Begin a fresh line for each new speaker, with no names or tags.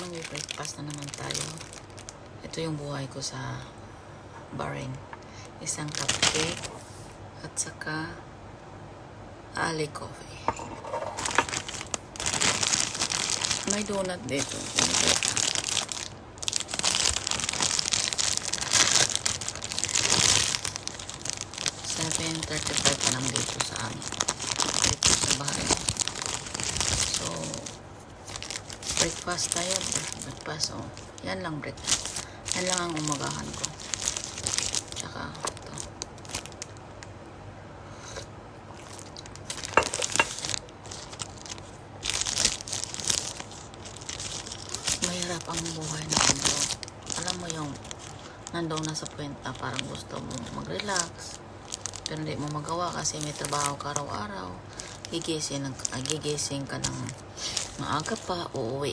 May breakfast na naman tayo. Ito yung buhay ko sa Bahrain. Isang cupcake at saka Ali coffee. May donut dito. 7:35 pa lang dito sa amin. Dito sa Bahrain. So, breakfast tayo. Breakfast, oh. Yan lang breakfast. Yan lang ang umagahan ko. Tsaka, ito. Mahirap ang buhay na ito. Alam mo yung nandoon na sa point na parang gusto mo mag-relax. Pero hindi mo magawa kasi may trabaho ka araw-araw. Gigising ka ng maaga pa, uuwi